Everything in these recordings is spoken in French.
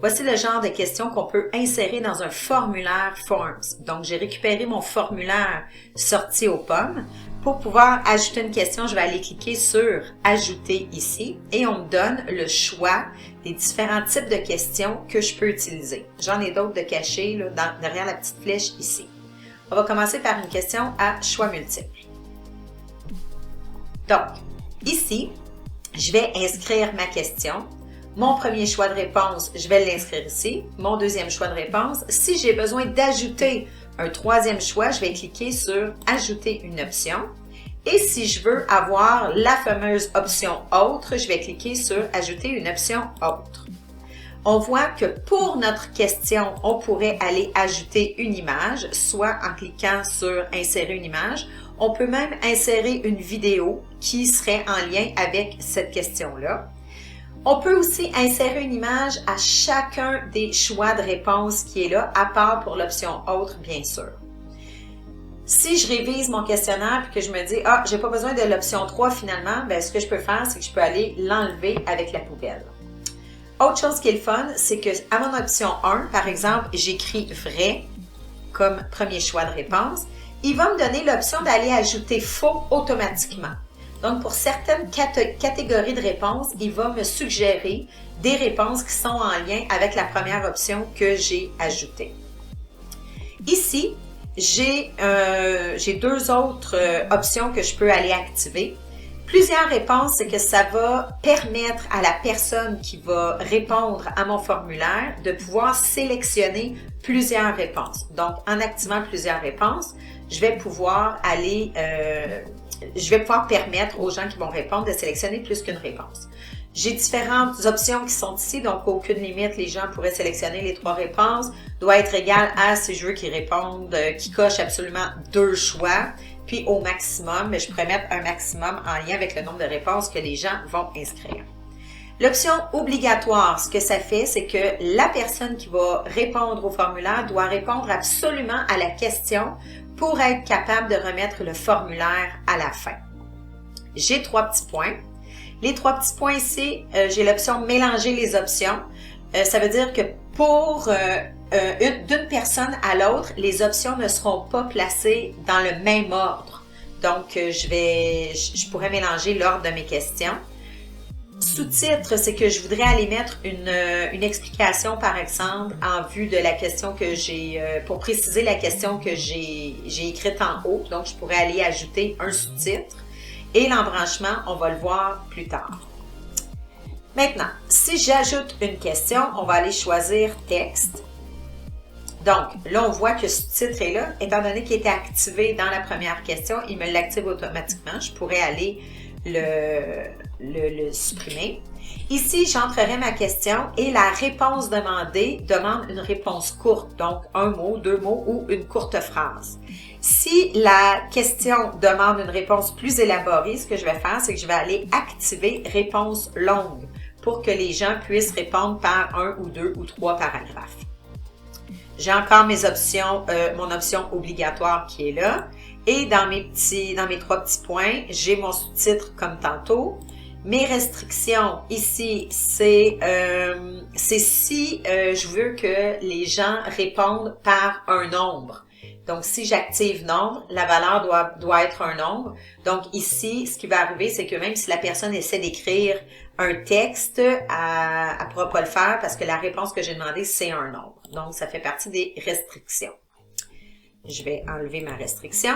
Voici le genre de questions qu'on peut insérer dans un formulaire Forms. Donc, j'ai récupéré mon formulaire sorti aux pommes. Pour pouvoir ajouter une question, je vais aller cliquer sur « Ajouter » ici et on me donne le choix des différents types de questions que je peux utiliser. J'en ai d'autres de cachés là, derrière la petite flèche ici. On va commencer par une question à choix multiples. Donc, ici, je vais inscrire ma question. Mon premier choix de réponse, je vais l'inscrire ici. Mon deuxième choix de réponse. Si j'ai besoin d'ajouter un troisième choix, je vais cliquer sur « Ajouter une option ». Et si je veux avoir la fameuse option « Autre », je vais cliquer sur « Ajouter une option autre ». On voit que pour notre question, on pourrait aller ajouter une image, soit en cliquant sur « Insérer une image ». On peut même insérer une vidéo qui serait en lien avec cette question-là. On peut aussi insérer une image à chacun des choix de réponse qui est là, à part pour l'option « Autre », bien sûr. Si je révise mon questionnaire et que je me dis « Ah, j'ai pas besoin de l'option 3 finalement », bien, ce que je peux faire, c'est que je peux aller l'enlever avec la poubelle. Autre chose qui est le fun, c'est que à mon option 1, par exemple, j'écris « Vrai » comme premier choix de réponse. Il va me donner l'option d'aller ajouter « Faux » automatiquement. Donc, pour certaines catégories de réponses, il va me suggérer des réponses qui sont en lien avec la première option que j'ai ajoutée. Ici, j'ai deux autres options que je peux aller activer. Plusieurs réponses, c'est que ça va permettre à la personne qui va répondre à mon formulaire de pouvoir sélectionner plusieurs réponses. Donc, en activant plusieurs réponses, je vais pouvoir permettre aux gens qui vont répondre de sélectionner plus qu'une réponse. J'ai différentes options qui sont ici, donc aucune limite, les gens pourraient sélectionner les 3 réponses, doit être égal à si je veux qu'ils répondent, qu'ils cochent absolument 2 choix, puis au maximum, mais je pourrais mettre un maximum en lien avec le nombre de réponses que les gens vont inscrire. L'option obligatoire, ce que ça fait, c'est que la personne qui va répondre au formulaire doit répondre absolument à la question pour être capable de remettre le formulaire à la fin. J'ai 3 petits points. Les 3 petits points ici, j'ai l'option « Mélanger les options ». Ça veut dire que pour d'une personne à l'autre, les options ne seront pas placées dans le même ordre. Donc, je pourrais mélanger l'ordre de mes questions. Sous-titre, c'est que je voudrais aller mettre une explication, par exemple, en vue de la question que j'ai, pour préciser la question que j'ai écrite en haut. Donc, je pourrais aller ajouter un sous-titre. Et l'embranchement, on va le voir plus tard. Maintenant, si j'ajoute une question, on va aller choisir « Texte ». Donc, là, on voit que ce titre est là. Étant donné qu'il était activé dans la première question, il me l'active automatiquement. Je pourrais aller le supprimer. Ici, j'entrerai ma question et la réponse demandée demande une réponse courte, donc un mot, 2 mots ou une courte phrase. Si la question demande une réponse plus élaborée, ce que je vais faire, c'est que je vais aller activer réponse longue pour que les gens puissent répondre par 1 ou 2 ou 3 paragraphes. J'ai encore mes options, mon option obligatoire qui est là. Et dans mes 3 petits points, j'ai mon sous-titre comme tantôt. Mes restrictions ici, c'est si je veux que les gens répondent par un nombre. Donc, si j'active nombre, la valeur doit être un nombre. Donc, ici, ce qui va arriver, c'est que même si la personne essaie d'écrire un texte, elle ne pourra pas le faire parce que la réponse que j'ai demandée, c'est un nombre. Donc, ça fait partie des restrictions. Je vais enlever ma restriction.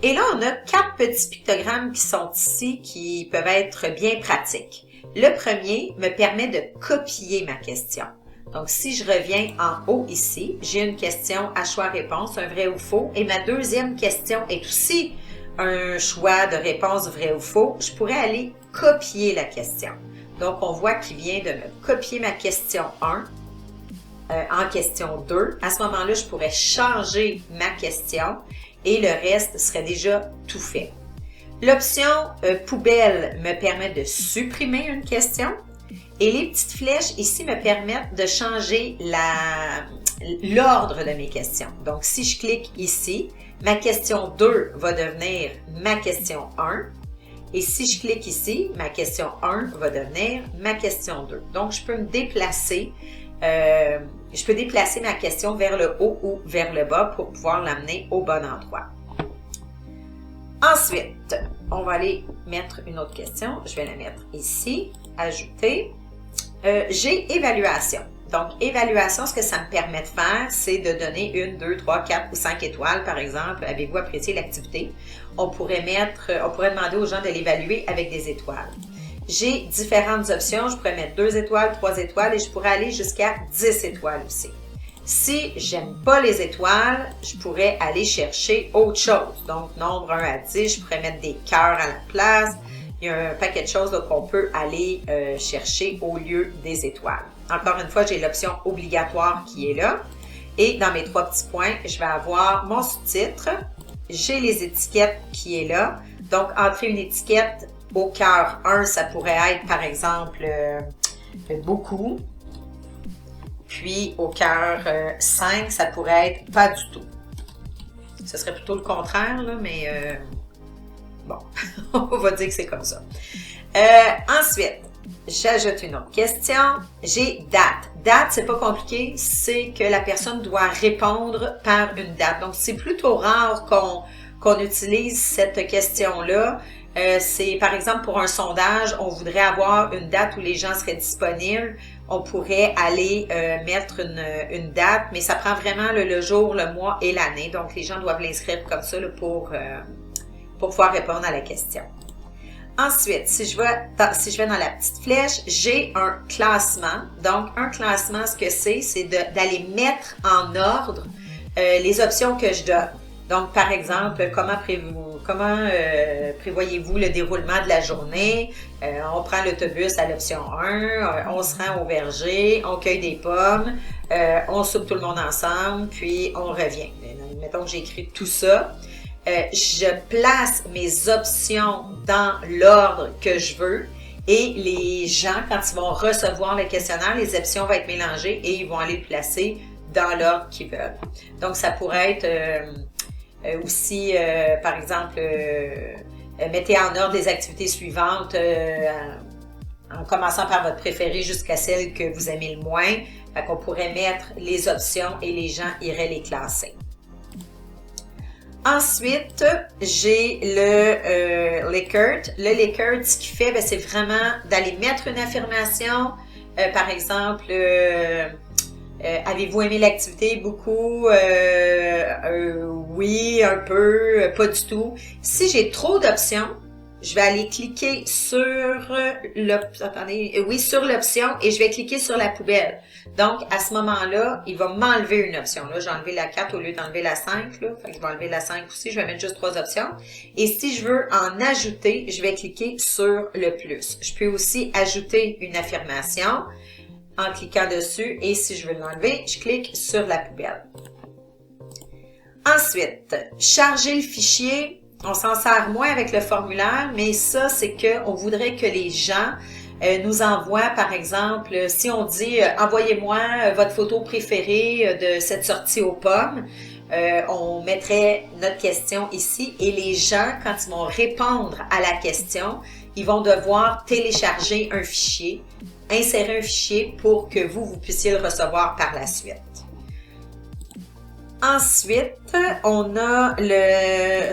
Et là, on a 4 petits pictogrammes qui sont ici qui peuvent être bien pratiques. Le premier me permet de copier ma question. Donc, si je reviens en haut ici, j'ai une question à choix-réponse, un vrai ou faux, et ma deuxième question est aussi un choix de réponse vrai ou faux. Je pourrais aller copier la question. Donc, on voit qu'il vient de me copier ma question 1 en question 2. À ce moment-là, je pourrais changer ma question et le reste serait déjà tout fait. L'option poubelle me permet de supprimer une question. Et les petites flèches ici me permettent de changer l'ordre de mes questions. Donc, si je clique ici, ma question 2 va devenir ma question 1. Et si je clique ici, ma question 1 va devenir ma question 2. Donc, je peux me déplacer, je peux déplacer ma question vers le haut ou vers le bas pour pouvoir l'amener au bon endroit. Ensuite, on va aller mettre une autre question. Je vais la mettre ici, ajouter. J'ai évaluation. Donc, évaluation, ce que ça me permet de faire, c'est de donner 1, 2, 3, 4 ou 5 étoiles, par exemple. Avez-vous apprécié l'activité? On pourrait demander aux gens de l'évaluer avec des étoiles. J'ai différentes options. Je pourrais mettre 2 étoiles, 3 étoiles et je pourrais aller jusqu'à 10 étoiles aussi. Si j'aime pas les étoiles, je pourrais aller chercher autre chose. Donc, nombre 1 à 10, je pourrais mettre des cœurs à la place. Il y a un paquet de choses qu'on peut aller chercher au lieu des étoiles. Encore une fois, j'ai l'option obligatoire qui est là. Et dans mes 3 petits points, je vais avoir mon sous-titre. J'ai les étiquettes qui est là. Donc, entrer une étiquette au cœur 1, ça pourrait être, par exemple, beaucoup. Puis, au cœur 5, ça pourrait être pas du tout. Ce serait plutôt le contraire, là, mais bon, on va dire que c'est comme ça. Ensuite, j'ajoute une autre question. J'ai date. Date, c'est pas compliqué, c'est que la personne doit répondre par une date. Donc, c'est plutôt rare qu'on utilise cette question-là. C'est, par exemple, pour un sondage, on voudrait avoir une date où les gens seraient disponibles. On pourrait aller mettre une date, mais ça prend vraiment le jour, le mois et l'année. Donc, les gens doivent l'inscrire comme ça là, pour pouvoir répondre à la question. Ensuite, si je vais dans la petite flèche, j'ai un classement. Donc, un classement, ce que c'est d'aller mettre en ordre les options que je donne. Donc, par exemple, comment prévoyez-vous le déroulement de la journée? On prend l'autobus à l'option 1, on se rend au verger, on cueille des pommes, on soupe tout le monde ensemble, puis on revient. Mettons que j'ai écrit tout ça. Je place mes options dans l'ordre que je veux et les gens, quand ils vont recevoir le questionnaire, les options vont être mélangées et ils vont aller le placer dans l'ordre qu'ils veulent. Donc, ça pourrait être aussi, par exemple, mettez en ordre les activités suivantes en commençant par votre préférée jusqu'à celle que vous aimez le moins. Fait qu'on pourrait mettre les options et les gens iraient les classer. Ensuite, j'ai le Likert. Le Likert, ce qu'il fait, c'est vraiment d'aller mettre une affirmation. Par exemple, avez-vous aimé l'activité? Beaucoup? Oui, un peu, pas du tout. Si j'ai trop d'options, je vais aller cliquer sur l'option et je vais cliquer sur la poubelle. Donc, à ce moment-là, il va m'enlever une option. Là, j'ai enlevé la 4 au lieu d'enlever la 5. Là. Fait que je vais enlever la 5 aussi. Je vais mettre juste 3 options. Et si je veux en ajouter, je vais cliquer sur le plus. Je peux aussi ajouter une affirmation en cliquant dessus. Et si je veux l'enlever, je clique sur la poubelle. Ensuite, charger le fichier. On s'en sert moins avec le formulaire, mais ça, c'est qu'on voudrait que les gens nous envoient, par exemple, si on dit « Envoyez-moi votre photo préférée de cette sortie aux pommes », on mettrait notre question ici et les gens, quand ils vont répondre à la question, ils vont devoir télécharger un fichier, insérer un fichier pour que vous puissiez le recevoir par la suite. Ensuite, on a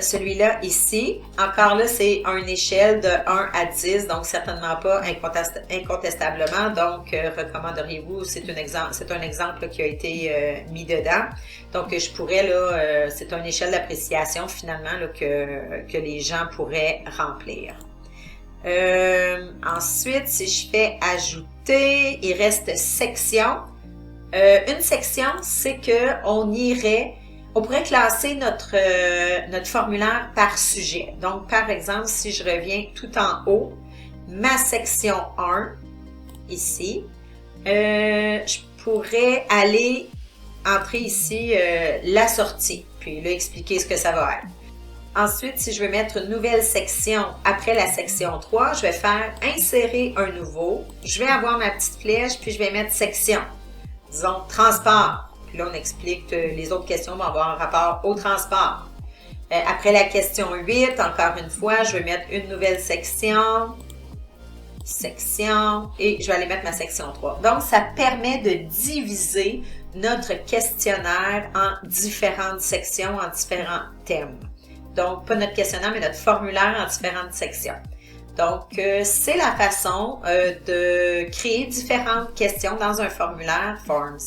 celui-là ici. Encore là, c'est une échelle de 1 à 10, donc certainement pas incontestablement. Donc, recommanderiez-vous, c'est un exemple qui a été mis dedans. Donc, je pourrais, là, c'est une échelle d'appréciation finalement là, que les gens pourraient remplir. Ensuite, si je fais ajouter, il reste section. Une section, c'est qu'on pourrait classer notre formulaire par sujet. Donc, par exemple, si je reviens tout en haut, ma section 1, ici, je pourrais aller entrer ici la sortie, puis là, expliquer ce que ça va être. Ensuite, si je veux mettre une nouvelle section après la section 3, je vais faire insérer un nouveau. Je vais avoir ma petite flèche, puis je vais mettre section. Disons, transport. Puis là, on explique que les autres questions vont avoir un rapport au transport. Après la question 8, encore une fois, je vais mettre une nouvelle section, et je vais aller mettre ma section 3. Donc, ça permet de diviser notre questionnaire en différentes sections, en différents thèmes. Donc, pas notre questionnaire, mais notre formulaire en différentes sections. Donc, c'est la façon de créer différentes questions dans un formulaire Forms.